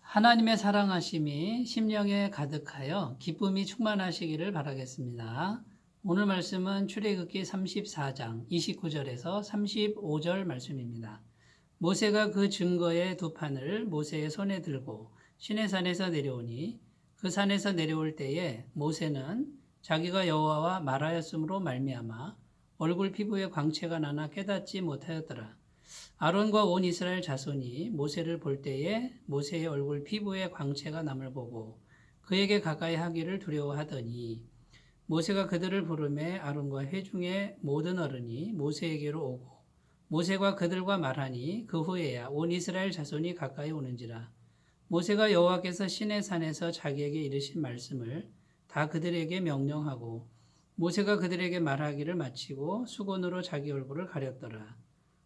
하나님의 사랑하심이 심령에 가득하여 기쁨이 충만하시기를 바라겠습니다. 오늘 말씀은 출애굽기 34장 29절에서 35절 말씀입니다. 모세가 그 증거의 두 판을 모세의 손에 들고 시내산에서 내려오니 그 산에서 내려올 때에 모세는 자기가 여호와와 말하였으므로 말미암아 얼굴 피부에 광채가 나나 깨닫지 못하였더라. 아론과 온 이스라엘 자손이 모세를 볼 때에 모세의 얼굴 피부에 광채가 남을 보고 그에게 가까이 하기를 두려워하더니 모세가 그들을 부르매 아론과 회중의 모든 어른이 모세에게로 오고 모세가 그들과 말하니 그 후에야 온 이스라엘 자손이 가까이 오는지라. 모세가 여호와께서 시내산에서 자기에게 이르신 말씀을 다 그들에게 명령하고 모세가 그들에게 말하기를 마치고 수건으로 자기 얼굴을 가렸더라.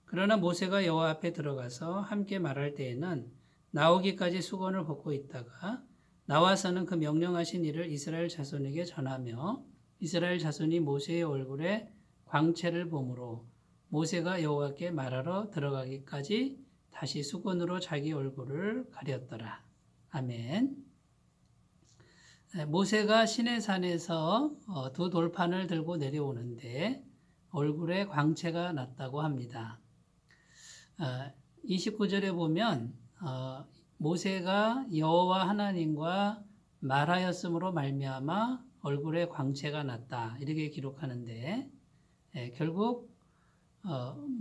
그러나 모세가 여호와 앞에 들어가서 함께 말할 때에는 나오기까지 수건을 벗고 있다가 나와서는 그 명령하신 일을 이스라엘 자손에게 전하며 이스라엘 자손이 모세의 얼굴에 광채를 보므로 모세가 여호와께 말하러 들어가기까지 다시 수건으로 자기 얼굴을 가렸더라. 아멘. 모세가 시내산에서 두 돌판을 들고 내려오는데 얼굴에 광채가 났다고 합니다. 29절에 보면 모세가 여호와 하나님과 말하였으므로 말미암아 얼굴에 광채가 났다 이렇게 기록하는데 결국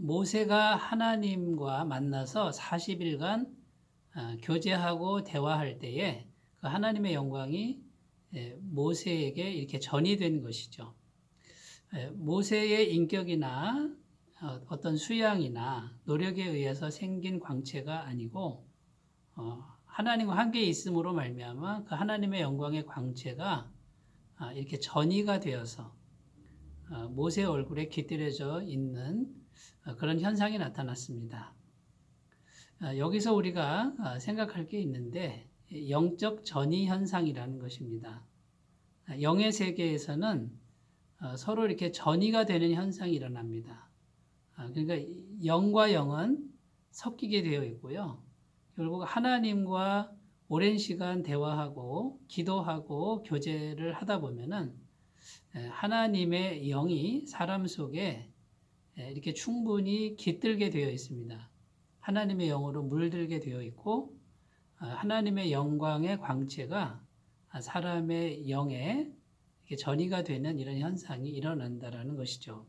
모세가 하나님과 만나서 40일간 교제하고 대화할 때에 그 하나님의 영광이 모세에게 이렇게 전이 된 것이죠. 모세의 인격이나 어떤 수양이나 노력에 의해서 생긴 광채가 아니고 하나님과 함께 있음으로 말미암아 그 하나님의 영광의 광채가 이렇게 전이가 되어서 모세 얼굴에 깃들여져 있는 그런 현상이 나타났습니다. 여기서 우리가 생각할 게 있는데 영적 전이 현상이라는 것입니다. 영의 세계에서는 서로 이렇게 전이가 되는 현상이 일어납니다. 그러니까 영과 영은 섞이게 되어 있고요. 결국 하나님과 오랜 시간 대화하고 기도하고 교제를 하다 보면은 하나님의 영이 사람 속에 이렇게 충분히 깃들게 되어 있습니다. 하나님의 영으로 물들게 되어 있고 하나님의 영광의 광채가 사람의 영에 전이가 되는 이런 현상이 일어난다라는 것이죠.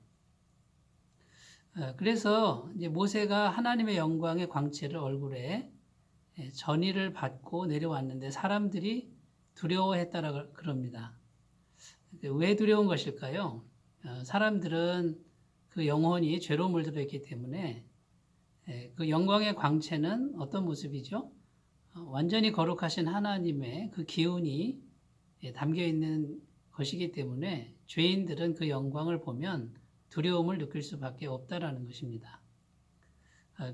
그래서 이제 모세가 하나님의 영광의 광채를 얼굴에 전이를 받고 내려왔는데 사람들이 두려워했다라 그럽니다. 왜 두려운 것일까요? 사람들은 그 영혼이 죄로 물들어 있기 때문에 그 영광의 광채는 어떤 모습이죠? 완전히 거룩하신 하나님의 그 기운이 담겨 있는 것이기 때문에 죄인들은 그 영광을 보면 두려움을 느낄 수밖에 없다라는 것입니다.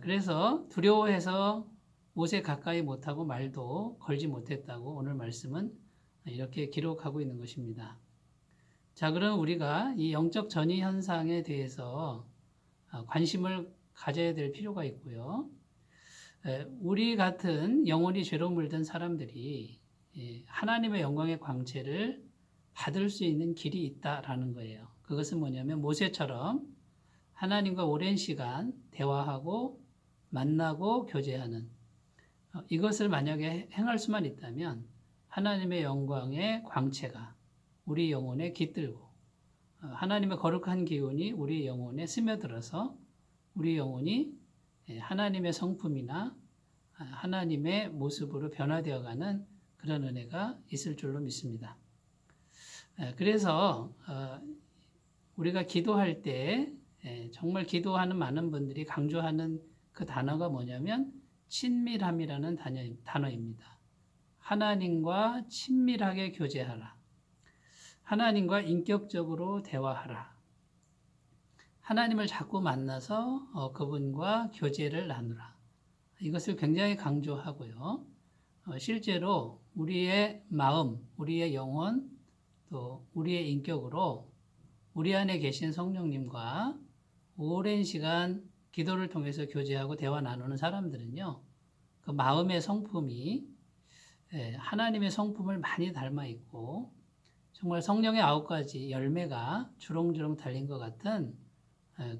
그래서 두려워해서 모세 가까이 못하고 말도 걸지 못했다고 오늘 말씀은 이렇게 기록하고 있는 것입니다. 자, 그럼 우리가 이 영적 전이 현상에 대해서 관심을 가져야 될 필요가 있고요. 우리 같은 영혼이 죄로 물든 사람들이 하나님의 영광의 광채를 받을 수 있는 길이 있다라는 거예요. 그것은 뭐냐면 모세처럼 하나님과 오랜 시간 대화하고 만나고 교제하는 이것을 만약에 행할 수만 있다면 하나님의 영광의 광채가 우리 영혼에 깃들고 하나님의 거룩한 기운이 우리 영혼에 스며들어서 우리 영혼이 하나님의 성품이나 하나님의 모습으로 변화되어가는 그런 은혜가 있을 줄로 믿습니다. 그래서 우리가 기도할 때 정말 기도하는 많은 분들이 강조하는 그 단어가 뭐냐면 친밀함이라는 단어입니다. 하나님과 친밀하게 교제하라. 하나님과 인격적으로 대화하라. 하나님을 자꾸 만나서 그분과 교제를 나누라. 이것을 굉장히 강조하고요. 실제로 우리의 마음, 우리의 영혼, 또 우리의 인격으로 우리 안에 계신 성령님과 오랜 시간 기도를 통해서 교제하고 대화 나누는 사람들은요, 그 마음의 성품이 하나님의 성품을 많이 닮아 있고 정말 성령의 9가지 열매가 주렁주렁 달린 것 같은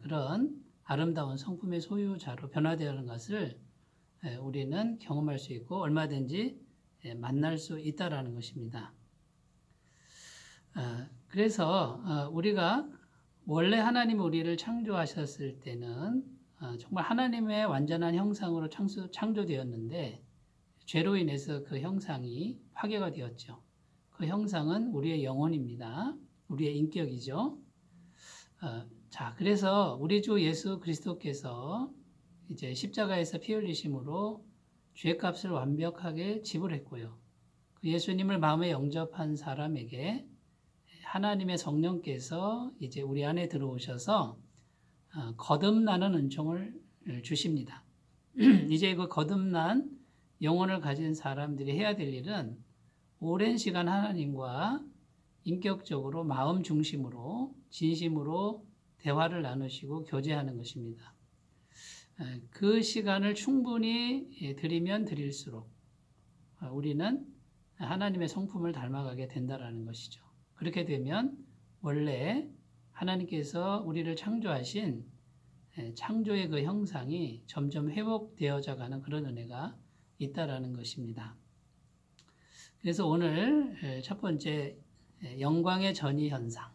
그런 아름다운 성품의 소유자로 변화되는 것을 우리는 경험할 수 있고 얼마든지 만날 수 있다라는 것입니다. 그래서 우리가 원래 하나님 우리를 창조하셨을 때는 정말 하나님의 완전한 형상으로 창조되었는데 죄로 인해서 그 형상이 파괴가 되었죠. 그 형상은 우리의 영혼입니다. 우리의 인격이죠. 자, 그래서 우리 주 예수 그리스도께서 이제 십자가에서 피 흘리심으로 죄값을 완벽하게 지불했고요. 그 예수님을 마음에 영접한 사람에게 하나님의 성령께서 이제 우리 안에 들어오셔서 거듭나는 은총을 주십니다. 이제 그 거듭난 영혼을 가진 사람들이 해야 될 일은 오랜 시간 하나님과 인격적으로 마음 중심으로 진심으로 대화를 나누시고 교제하는 것입니다. 그 시간을 충분히 드리면 드릴수록 우리는 하나님의 성품을 닮아가게 된다는 것이죠. 그렇게 되면 원래 하나님께서 우리를 창조하신 창조의 그 형상이 점점 회복되어져 가는 그런 은혜가 있다라는 것입니다. 그래서 오늘 첫 번째 영광의 전이 현상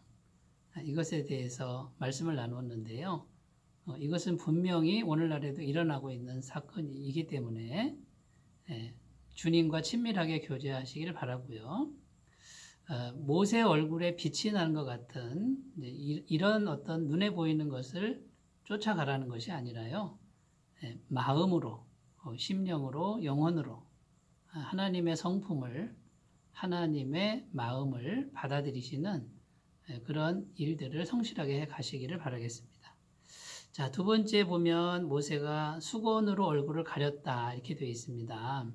이것에 대해서 말씀을 나누었는데요. 이것은 분명히 오늘날에도 일어나고 있는 사건이기 때문에 주님과 친밀하게 교제하시기를 바라고요. 모세 얼굴에 빛이 나는 것 같은 이런 어떤 눈에 보이는 것을 쫓아가라는 것이 아니라요. 마음으로, 심령으로, 영혼으로 하나님의 성품을, 하나님의 마음을 받아들이시는 그런 일들을 성실하게 해 가시기를 바라겠습니다. 자, 두 번째 보면 모세가 수건으로 얼굴을 가렸다 이렇게 되어 있습니다.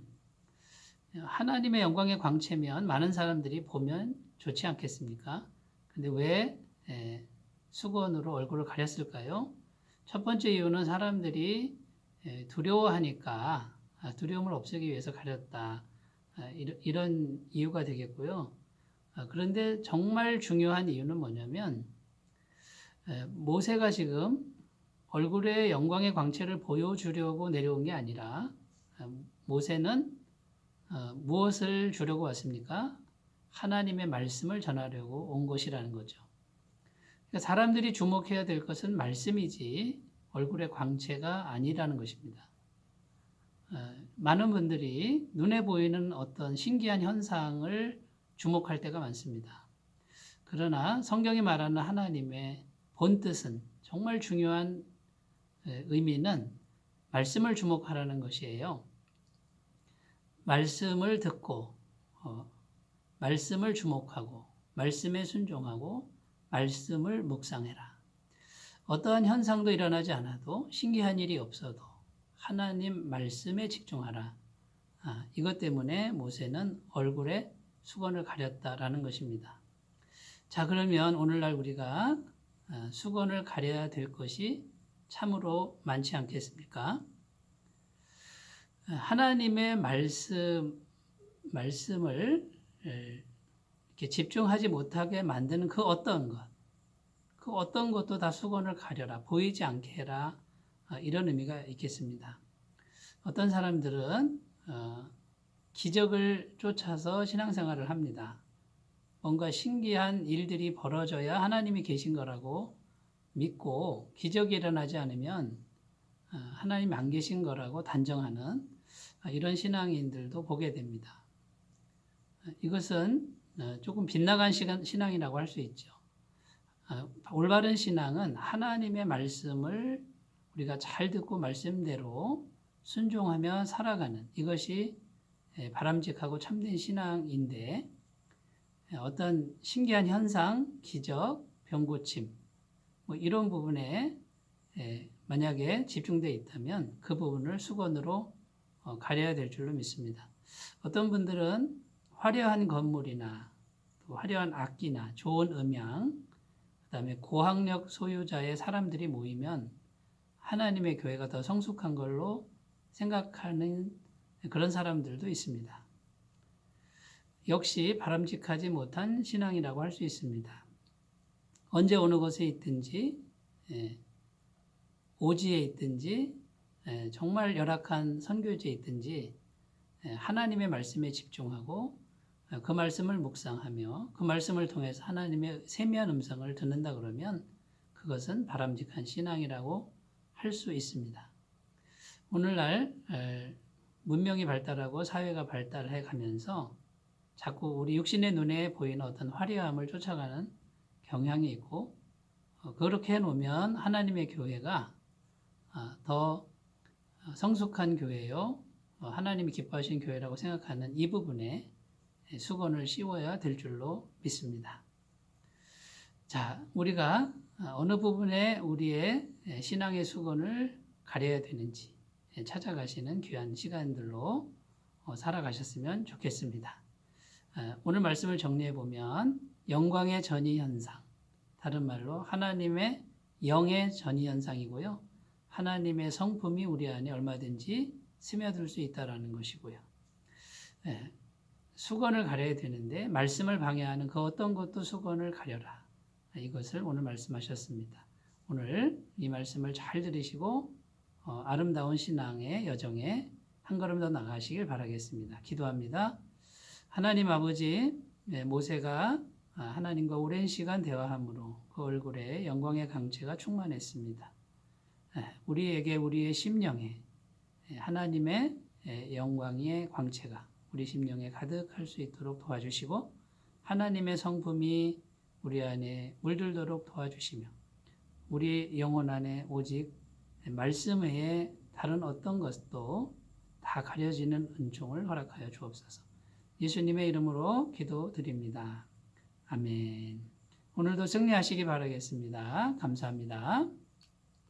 하나님의 영광의 광채면 많은 사람들이 보면 좋지 않겠습니까? 근데 왜 수건으로 얼굴을 가렸을까요? 첫 번째 이유는 사람들이 두려워하니까 두려움을 없애기 위해서 가렸다. 이런 이유가 되겠고요. 그런데 정말 중요한 이유는 뭐냐면 모세가 지금 얼굴에 영광의 광채를 보여주려고 내려온 게 아니라 모세는 무엇을 주려고 왔습니까? 하나님의 말씀을 전하려고 온 것이라는 거죠. 그러니까 사람들이 주목해야 될 것은 말씀이지 얼굴의 광채가 아니라는 것입니다. 많은 분들이 눈에 보이는 어떤 신기한 현상을 주목할 때가 많습니다. 그러나 성경이 말하는 하나님의 본뜻은 정말 중요한 의미는 말씀을 주목하라는 것이에요. 말씀을 듣고 말씀을 주목하고 말씀에 순종하고 말씀을 묵상해라. 어떠한 현상도 일어나지 않아도 신기한 일이 없어도 하나님 말씀에 집중하라. 이것 때문에 모세는 얼굴에 수건을 가렸다라는 것입니다. 자, 그러면 오늘날 우리가 수건을 가려야 될 것이 참으로 많지 않겠습니까? 하나님의 말씀을 이렇게 집중하지 못하게 만드는 그 어떤 것도 다 수건을 가려라, 보이지 않게 해라, 이런 의미가 있겠습니다. 어떤 사람들은 기적을 쫓아서 신앙생활을 합니다. 뭔가 신기한 일들이 벌어져야 하나님이 계신 거라고 믿고 기적이 일어나지 않으면 하나님이 안 계신 거라고 단정하는 이런 신앙인들도 보게 됩니다. 이것은 조금 빗나간 신앙이라고 할 수 있죠. 올바른 신앙은 하나님의 말씀을 우리가 잘 듣고 말씀대로 순종하며 살아가는 이것이 바람직하고 참된 신앙인데 어떤 신기한 현상, 기적, 병고침 이런 부분에 만약에 집중되어 있다면 그 부분을 수건으로 가려야 될 줄로 믿습니다. 어떤 분들은 화려한 건물이나 또 화려한 악기나 좋은 음향, 그 다음에 고학력 소유자의 사람들이 모이면 하나님의 교회가 더 성숙한 걸로 생각하는 그런 사람들도 있습니다. 역시 바람직하지 못한 신앙이라고 할 수 있습니다. 언제 어느 곳에 있든지 오지에 있든지 정말 열악한 선교지에 있든지 하나님의 말씀에 집중하고 그 말씀을 묵상하며 그 말씀을 통해서 하나님의 세미한 음성을 듣는다 그러면 그것은 바람직한 신앙이라고 할 수 있습니다. 오늘날 문명이 발달하고 사회가 발달해 가면서 자꾸 우리 육신의 눈에 보이는 어떤 화려함을 쫓아가는 경향이 있고 그렇게 해놓으면 하나님의 교회가 더 성숙한 교회요, 하나님이 기뻐하시는 교회라고 생각하는 이 부분에 수건을 씌워야 될 줄로 믿습니다. 자, 우리가 어느 부분에 우리의 신앙의 수건을 가려야 되는지 찾아가시는 귀한 시간들로 살아가셨으면 좋겠습니다. 오늘 말씀을 정리해 보면 영광의 전이 현상, 다른 말로 하나님의 영의 전이 현상이고요. 하나님의 성품이 우리 안에 얼마든지 스며들 수 있다는 것이고요. 수건을 가려야 되는데 말씀을 방해하는 그 어떤 것도 수건을 가려라. 이것을 오늘 말씀하셨습니다. 오늘 이 말씀을 잘 들으시고 아름다운 신앙의 여정에 한 걸음 더 나가시길 바라겠습니다. 기도합니다. 하나님 아버지, 모세가 하나님과 오랜 시간 대화함으로 그 얼굴에 영광의 강체가 충만했습니다. 우리에게 우리의 심령에 하나님의 영광의 광채가 우리 심령에 가득할 수 있도록 도와주시고 하나님의 성품이 우리 안에 물들도록 도와주시며 우리 영혼 안에 오직 말씀 외에 다른 어떤 것도 다 가려지는 은총을 허락하여 주옵소서. 예수님의 이름으로 기도드립니다. 아멘. 오늘도 승리하시기 바라겠습니다. 감사합니다.